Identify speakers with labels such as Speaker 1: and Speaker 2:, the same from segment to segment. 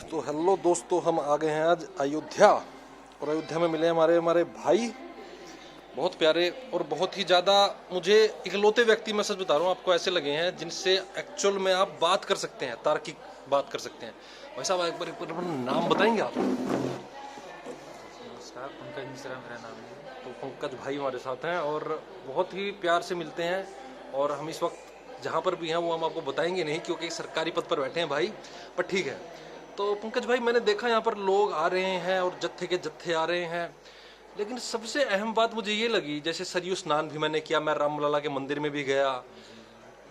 Speaker 1: तो हेलो दोस्तों, हम आ गए हैं आज अयोध्या। और अयोध्या में मिले हमारे भाई, बहुत प्यारे और बहुत ही ज़्यादा मुझे इकलौते व्यक्ति, मैं सच बता रहा हूँ आपको, ऐसे लगे हैं जिनसे एक्चुअल में आप बात कर सकते हैं, तार्किक बात कर सकते हैं। भाई साहब एक बार नाम बताएंगे आप?
Speaker 2: नमस्कार, पंकज मिश्रा मेरा नाम है।
Speaker 1: तो पंकज भाई हमारे साथ हैं और बहुत ही प्यार से मिलते हैं। और हम इस वक्त जहाँ पर भी हैं वो हम आपको बताएंगे नहीं, क्योंकि सरकारी पद पर बैठे हैं भाई, पर ठीक है। तो पंकज भाई, मैंने देखा यहाँ पर लोग आ रहे हैं और जत्थे के जत्थे आ रहे हैं, लेकिन सबसे अहम बात मुझे ये लगी, जैसे सरयू स्नान भी मैंने किया, मैं रामलला के मंदिर में भी गया।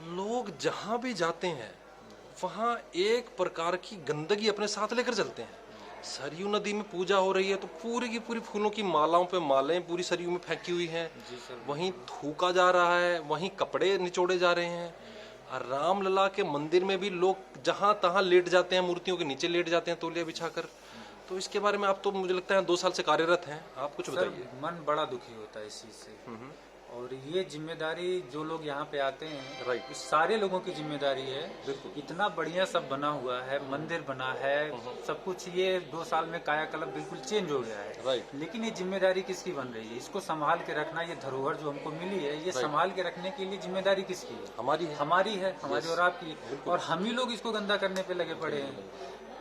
Speaker 1: लोग जहाँ भी जाते हैं वहाँ एक प्रकार की गंदगी अपने साथ लेकर चलते हैं। सरयू नदी में पूजा हो रही है तो पूरी की पूरी फूलों की मालाओं पे मालाएं पूरी सरयू में फेंकी हुई हैं। वहीं थूका जा रहा है, वहीं कपड़े निचोड़े जा रहे हैं। और रामलला के मंदिर में भी लोग जहां तहां लेट जाते हैं, मूर्तियों के नीचे लेट जाते हैं तौलिया बिछाकर। तो इसके बारे में आप तो मुझे लगता है 2 साल से कार्यरत हैं, आप कुछ बताइए।
Speaker 2: मन बड़ा दुखी होता है इस चीज़ से। और ये जिम्मेदारी जो लोग यहाँ पे आते हैं,
Speaker 1: राइट,
Speaker 2: इस सारे लोगों की जिम्मेदारी है।
Speaker 1: बिल्कुल।
Speaker 2: इतना बढ़िया सब बना हुआ है, मंदिर बना है, सब कुछ ये 2 साल में कायाकल्प बिल्कुल चेंज हो गया है।
Speaker 1: राइट।
Speaker 2: लेकिन ये जिम्मेदारी किसकी बन रही है? इसको संभाल के रखना, ये धरोहर जो हमको मिली है, ये संभाल के रखने के लिए जिम्मेदारी किसकी है?
Speaker 1: हमारी है।
Speaker 2: हमारी है, हमारी और आपकी। और हम ही लोग इसको गंदा करने पे लगे पड़े हैं।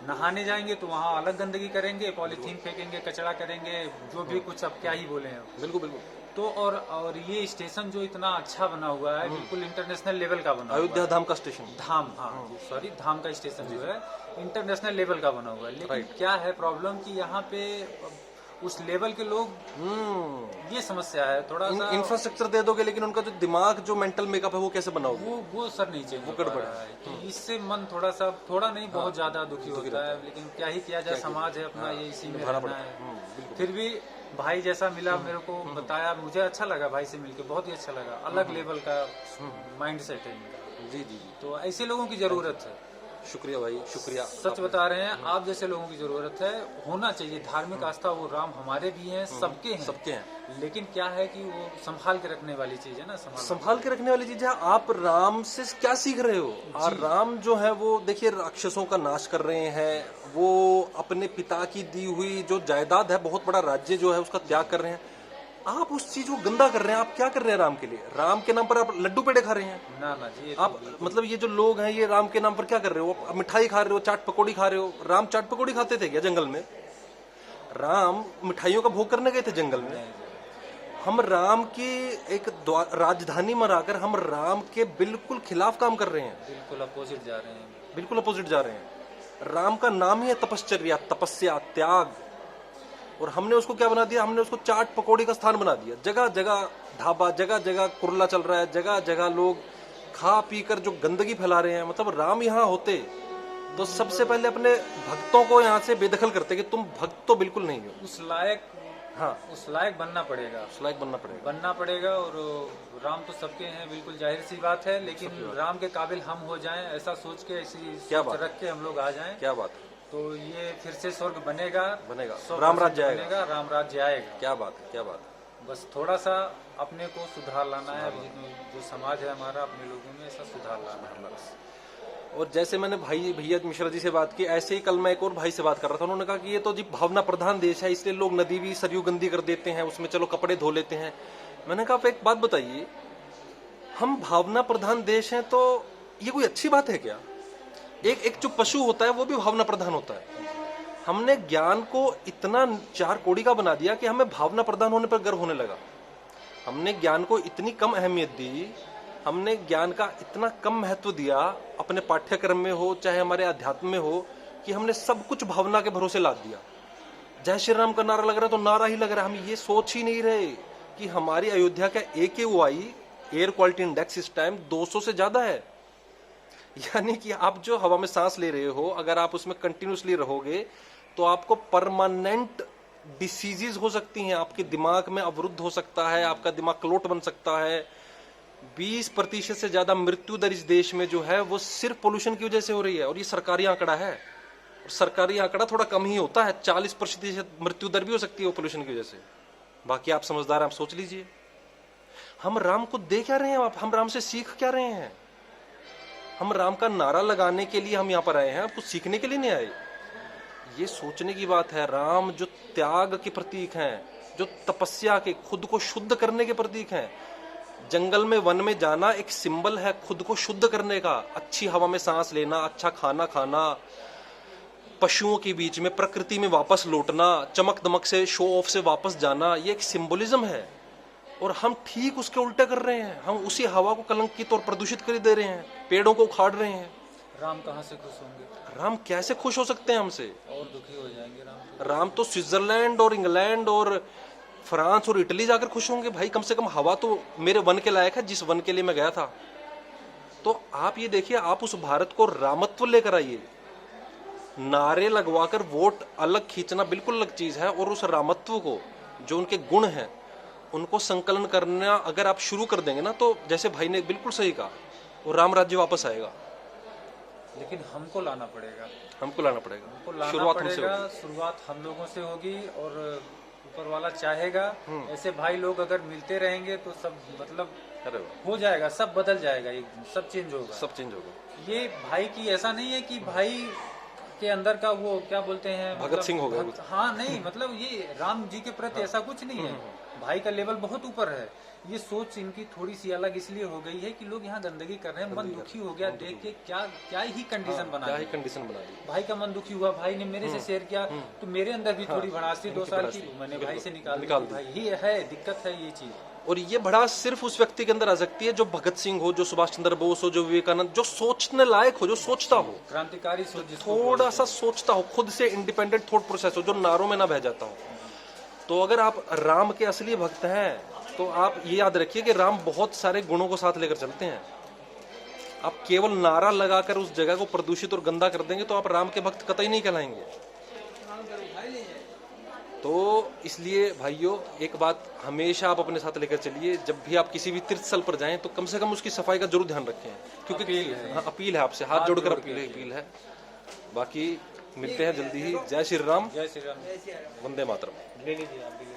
Speaker 2: नहाने जाएंगे तो वहाँ अलग गंदगी करेंगे, पॉलीथीन फेंकेंगे, कचरा करेंगे, जो भी कुछ, अब क्या ही बोले हैं।
Speaker 1: बिल्कुल बिल्कुल।
Speaker 2: तो और ये स्टेशन जो इतना अच्छा बना हुआ है, बिल्कुल इंटरनेशनल लेवल का बना हुआ है।
Speaker 1: अयोध्या धाम का स्टेशन,
Speaker 2: धाम, हाँ जी, सॉरी, धाम का स्टेशन जो है इंटरनेशनल लेवल का बना हुआ है। लेकिन क्या है प्रॉब्लम कि यहाँ पे उस लेवल के लोग, ये समस्या है थोड़ा सा।
Speaker 1: इंफ्रास्ट्रक्चर दे दोगे लेकिन उनका जो दिमाग, जो मेंटल मेकअप है वो कैसे बनाओगे?
Speaker 2: वो सर नहीं चेंज हो पा रहा है। कि इससे मन थोड़ा नहीं, बहुत ज्यादा दुखी होता है। लेकिन क्या ही किया जाए, समाज है अपना, ये इसी में रहना है। फिर भी भाई जैसा मिला मेरे को, बताया, मुझे अच्छा लगा भाई से मिलकर, बहुत ही अच्छा लगा। अलग लेवल का माइंड सेट है इनका।
Speaker 1: जी जी जी।
Speaker 2: तो ऐसे लोगों की जरूरत है।
Speaker 1: शुक्रिया भाई, शुक्रिया।
Speaker 2: सच बता रहे हैं, आप जैसे लोगों की जरूरत है। होना चाहिए धार्मिक आस्था, वो राम हमारे भी हैं, सबके हैं,
Speaker 1: सबके हैं।
Speaker 2: लेकिन क्या है कि वो संभाल के रखने वाली चीज है ना।
Speaker 1: संभाल के रखने वाली चीज है। आप राम से क्या सीख रहे हो? और राम जो है वो देखिए राक्षसों का नाश कर रहे हैं, वो अपने पिता की दी हुई जो जायदाद है, बहुत बड़ा राज्य जो है उसका त्याग कर रहे हैं। आप उस चीज को गंदा कर रहे हैं। आप क्या कर रहे हैं राम के लिए? राम के नाम पर आप लड्डू पेड़े खा रहे हैं।
Speaker 2: ना ना जी,
Speaker 1: आप मतलब ये जो लोग हैं, ये राम के नाम पर क्या कर रहे हो? आप मिठाई खा रहे हो, चाट पकौड़ी खा रहे हो। राम चाट पकौड़ी खाते थे क्या जंगल में? राम मिठाइयों का भोग करने गए थे जंगल में। हम राम की एक राजधानी में आकर हम राम के बिल्कुल खिलाफ काम कर रहे हैं,
Speaker 2: बिल्कुल अपोजिट जा रहे हैं।
Speaker 1: बिल्कुल अपोजिट जा रहे हैं। राम का नाम ही है तपश्चर्या, तपस्या, त्याग। और हमने उसको क्या बना दिया? हमने उसको चाट पकौड़ी का स्थान बना दिया। जगह जगह ढाबा, जगह जगह कुरला चल रहा है, जगह जगह लोग खा पी कर जो गंदगी फैला रहे हैं। मतलब राम यहाँ होते तो सबसे पहले अपने भक्तों को यहाँ से बेदखल करते कि तुम भक्त तो बिल्कुल नहीं हो।
Speaker 2: उस लायक,
Speaker 1: हाँ,
Speaker 2: उस लायक बनना पड़ेगा,
Speaker 1: उस लायक बनना पड़ेगा।
Speaker 2: और राम तो सबके हैं, बिल्कुल जाहिर सी बात है। लेकिन राम के काबिल हम हो जाएं, ऐसा सोच के, ऐसी सोच रख के हम लोग आ जाएं,
Speaker 1: क्या बात है।
Speaker 2: तो ये फिर से स्वर्ग बनेगा,
Speaker 1: राम राज्य आएगा,
Speaker 2: राम राज्य आएगा।
Speaker 1: क्या बात है, क्या बात है।
Speaker 2: बस थोड़ा सा अपने को सुधार लाना है। जो समाज है हमारा, अपने लोगों में ऐसा सुधार लाना है बस।
Speaker 1: और जैसे मैंने भाई भैया मिश्रा जी से बात की, ऐसे ही कल मैं एक और भाई से बात कर रहा था। उन्होंने कहा कि ये तो जी भावना प्रधान देश है, इसलिए लोग नदी भी सरयू गंदी कर देते हैं, उसमें चलो कपड़े धो लेते हैं। मैंने कहा आप एक बात बताइए, हम भावना प्रधान देश हैं तो ये कोई अच्छी बात है क्या? एक जो पशु होता है वो भी भावना प्रधान होता है। हमने ज्ञान को इतना 4 कौड़ी का बना दिया कि हमें भावना प्रधान होने पर गर्व होने लगा। हमने ज्ञान को इतनी कम अहमियत दी, हमने ज्ञान का इतना कम महत्व दिया, अपने पाठ्यक्रम में हो चाहे हमारे अध्यात्म में हो, कि हमने सब कुछ भावना के भरोसे लाद दिया। जय श्री राम का नारा लग रहा है तो नारा ही लग रहा है। हम ये सोच ही नहीं रहे कि हमारी अयोध्या का AQI, एयर क्वालिटी इंडेक्स, इस टाइम 200 से ज्यादा है। यानी कि आप जो हवा में सांस ले रहे हो, अगर आप उसमें कंटिन्यूसली रहोगे तो आपको परमानेंट डिसीजेज हो सकती हैं, आपके दिमाग में अवरुद्ध हो सकता है, आपका दिमाग क्लोट बन सकता है। 20% से ज्यादा मृत्यु दर इस देश में जो है वो सिर्फ पोल्यूशन की वजह से हो रही है। और ये सरकारी आंकड़ा है, और सरकारी आंकड़ा थोड़ा कम ही होता है। 40% मृत्यु दर भी हो सकती है वो पोल्यूशन की वजह से। बाकी आप समझदार हैं, आप सोच लीजिए। हम राम को दे क्या रहे हैं? हम राम से सीख क्या रहे हैं? हम राम का नारा लगाने के लिए हम यहाँ पर आए हैं, कुछ सीखने के लिए नहीं आए। ये सोचने की बात है। राम जो त्याग के प्रतीक हैं, जो तपस्या के, खुद को शुद्ध करने के प्रतीक हैं। जंगल में, वन में जाना एक सिंबल है खुद को शुद्ध करने का। अच्छी हवा में सांस लेना, अच्छा खाना खाना, पशुओं के बीच में, प्रकृति में वापस लौटना, चमक दमक से, शो ऑफ से वापस जाना, ये एक सिंबलिज्म है। और हम ठीक उसके उल्टे कर रहे हैं। हम उसी हवा को कलंकित और प्रदूषित कर दे रहे हैं, पेड़ों को उखाड़ रहे हैं।
Speaker 2: राम कहाँ से खुश होंगे?
Speaker 1: राम कैसे खुश हो सकते हैं हमसे?
Speaker 2: और दुखी हो जाएंगे राम।
Speaker 1: राम तो स्विट्जरलैंड और इंग्लैंड और फ्रांस और इटली जाकर खुश होंगे। भाई कम से कम हवा तो मेरे वन के लायक है, जिस वन के लिए मैं गया था। तो आप ये देखिए, आप उस भारत को रामत्व लेकर आइए। नारे लगवाकर वोट अलग खींचना बिल्कुल अलग चीज है, और उस रामत्व को, जो उनके गुण हैं, उनको संकलन करना अगर आप शुरू कर देंगे ना, तो जैसे भाई ने बिल्कुल सही कहा, वो राम राज्य वापस आएगा।
Speaker 2: लेकिन हमको लाना पड़ेगा,
Speaker 1: हमको लाना पड़ेगा,
Speaker 2: हमको लाना
Speaker 1: शुरुआत हमसे
Speaker 2: पड़ेगा।
Speaker 1: होगी।
Speaker 2: शुरुआत हम लोगों से होगी, और ऊपर वाला चाहेगा। ऐसे भाई लोग अगर मिलते रहेंगे तो सब मतलब
Speaker 1: अरे वाह,
Speaker 2: हो जाएगा, सब बदल जाएगा, सब चेंज होगा।
Speaker 1: सब चेंज होगा।
Speaker 2: ये भाई की ऐसा नहीं है कि भाई के अंदर का वो क्या बोलते हैं,
Speaker 1: भगत सिंह हो गए।
Speaker 2: हाँ नहीं, मतलब ये राम जी के प्रति ऐसा कुछ नहीं है। भाई का लेवल बहुत ऊपर है। ये सोच इनकी थोड़ी सी अलग इसलिए हो गई है कि लोग यहाँ गंदगी कर रहे हैं। मन दुखी हो गया देख के, क्या ही कंडीशन बना
Speaker 1: क्या
Speaker 2: दी।
Speaker 1: ही कंडीशन बना दी।
Speaker 2: भाई का मन दुखी हुआ, भाई ने मेरे से शेयर किया, तो मेरे अंदर भी थोड़ी भड़ास थी 2 साल की, मैंने भाई से निकाल दी। भाई ही है, दिक्कत है ये चीज।
Speaker 1: और ये भड़ास सिर्फ उस व्यक्ति के अंदर आ सकती है जो भगत सिंह हो, जो सुभाष चंद्र बोस हो, जो विवेकानंद, जो सोचने लायक हो, जो सोचता हो,
Speaker 2: क्रांतिकारी सोच जिसको
Speaker 1: थोड़ा सा सोचता हो, खुद से इंडिपेंडेंट थॉट प्रोसेस हो, जो नारों में ना बह जाता हो। तो अगर आप राम के असली भक्त हैं, तो आप ये याद रखिए कि राम बहुत सारे गुणों को साथ लेकर चलते हैं। आप केवल नारा लगाकर उस जगह को प्रदूषित और गंदा कर देंगे तो आप राम के भक्त कतई नहीं कहलाएंगे। तो इसलिए भाइयों, एक बात हमेशा आप अपने साथ लेकर चलिए। जब भी आप किसी भी तीर्थ स्थल पर जाएं तो कम से कम उसकी सफाई का जरूर ध्यान रखें, क्योंकि अपील है आपसे, हाथ जोड़कर अपील है। बाकी मिलते हैं जल्दी ही। जय श्री राम,
Speaker 2: जय श्री राम।
Speaker 1: वंदे मातरम।
Speaker 2: ले लीजिए आप भी।